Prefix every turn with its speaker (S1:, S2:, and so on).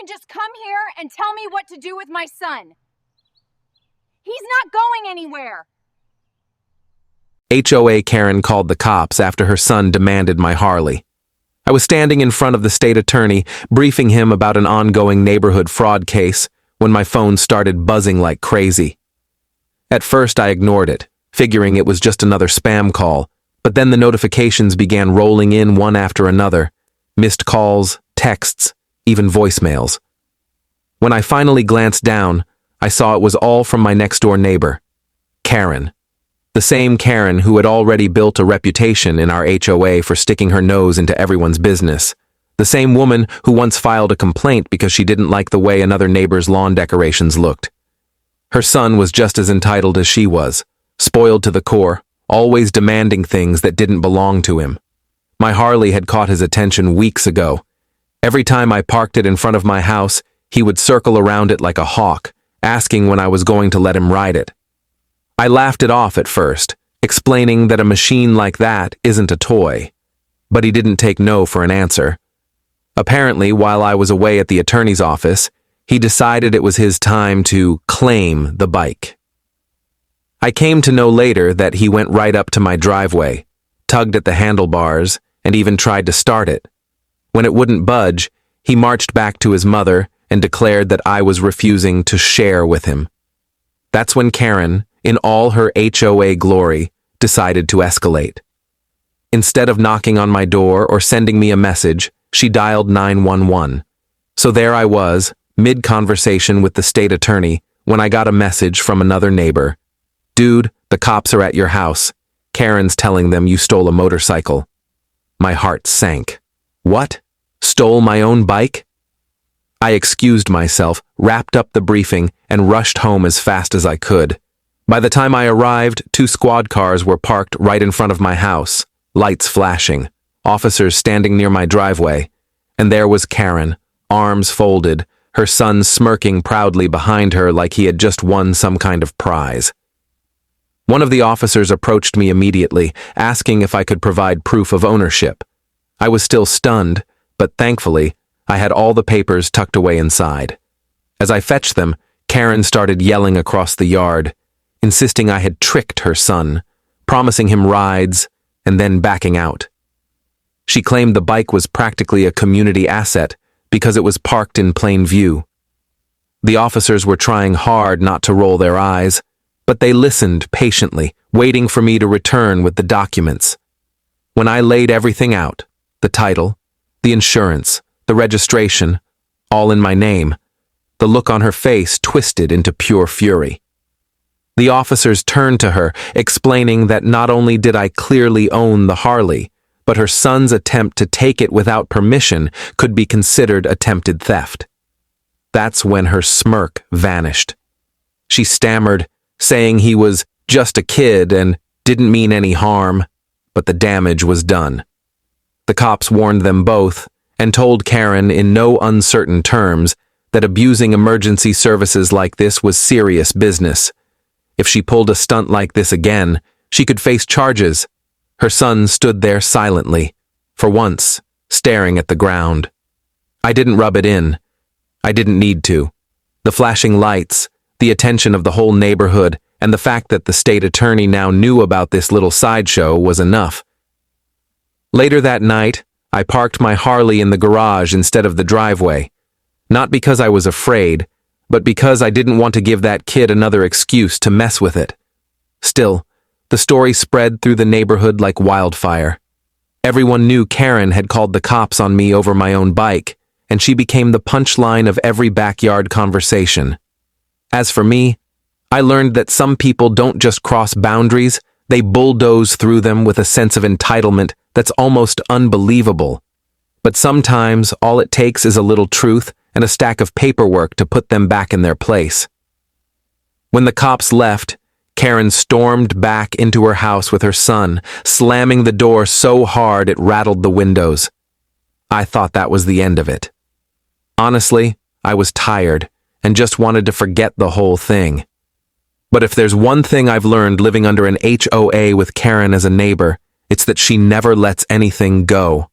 S1: can just come here and tell me what to do with my son. He's not going anywhere.
S2: HOA Karen called the cops after her son demanded my Harley. I was standing in front of the state attorney, briefing him about an ongoing neighborhood fraud case, when my phone started buzzing like crazy. At first I ignored it, figuring it was just another spam call, but then the notifications began rolling in one after another. Missed calls, texts, even voicemails. When I finally glanced down, I saw it was all from my next-door neighbor, Karen. The same Karen who had already built a reputation in our HOA for sticking her nose into everyone's business. The same woman who once filed a complaint because she didn't like the way another neighbor's lawn decorations looked. Her son was just as entitled as she was, spoiled to the core, always demanding things that didn't belong to him. My Harley had caught his attention weeks ago. Every time I parked it in front of my house, he would circle around it like a hawk, asking when I was going to let him ride it. I laughed it off at first, explaining that a machine like that isn't a toy. But he didn't take no for an answer. Apparently, while I was away at the attorney's office, he decided it was his time to claim the bike. I came to know later that he went right up to my driveway, tugged at the handlebars, and even tried to start it. When it wouldn't budge, he marched back to his mother and declared that I was refusing to share with him. That's when Karen, in all her HOA glory, decided to escalate. Instead of knocking on my door or sending me a message, she dialed 911. So there I was, mid-conversation with the state attorney, when I got a message from another neighbor. "Dude, the cops are at your house. Karen's telling them you stole a motorcycle." My heart sank. What? Stole my own bike? I excused myself, wrapped up the briefing, and rushed home as fast as I could. By the time I arrived, 2 squad cars were parked right in front of my house, lights flashing, officers standing near my driveway, and there was Karen, arms folded, her son smirking proudly behind her like he had just won some kind of prize. One of the officers approached me immediately, asking if I could provide proof of ownership. I was still stunned, but thankfully, I had all the papers tucked away inside. As I fetched them, Karen started yelling across the yard, insisting I had tricked her son, promising him rides, and then backing out. She claimed the bike was practically a community asset because it was parked in plain view. The officers were trying hard not to roll their eyes, but they listened patiently, waiting for me to return with the documents. When I laid everything out, the title, the insurance, the registration, all in my name, the look on her face twisted into pure fury. The officers turned to her, explaining that not only did I clearly own the Harley, but her son's attempt to take it without permission could be considered attempted theft. That's when her smirk vanished. She stammered, saying he was just a kid and didn't mean any harm, but the damage was done. The cops warned them both and told Karen in no uncertain terms that abusing emergency services like this was serious business. If she pulled a stunt like this again, she could face charges. Her son stood there silently, for once, staring at the ground. I didn't rub it in. I didn't need to. The flashing lights, the attention of the whole neighborhood, and the fact that the state attorney now knew about this little sideshow was enough. Later that night, I parked my Harley in the garage instead of the driveway. Not because I was afraid, but because I didn't want to give that kid another excuse to mess with it. Still, the story spread through the neighborhood like wildfire. Everyone knew Karen had called the cops on me over my own bike, and she became the punchline of every backyard conversation. As for me, I learned that some people don't just cross boundaries, they bulldoze through them with a sense of entitlement that's almost unbelievable. But sometimes all it takes is a little truth and a stack of paperwork to put them back in their place. When the cops left, Karen stormed back into her house with her son, slamming the door so hard it rattled the windows. I thought that was the end of it. Honestly, I was tired and just wanted to forget the whole thing. But if there's one thing I've learned living under an HOA with Karen as a neighbor, it's that she never lets anything go.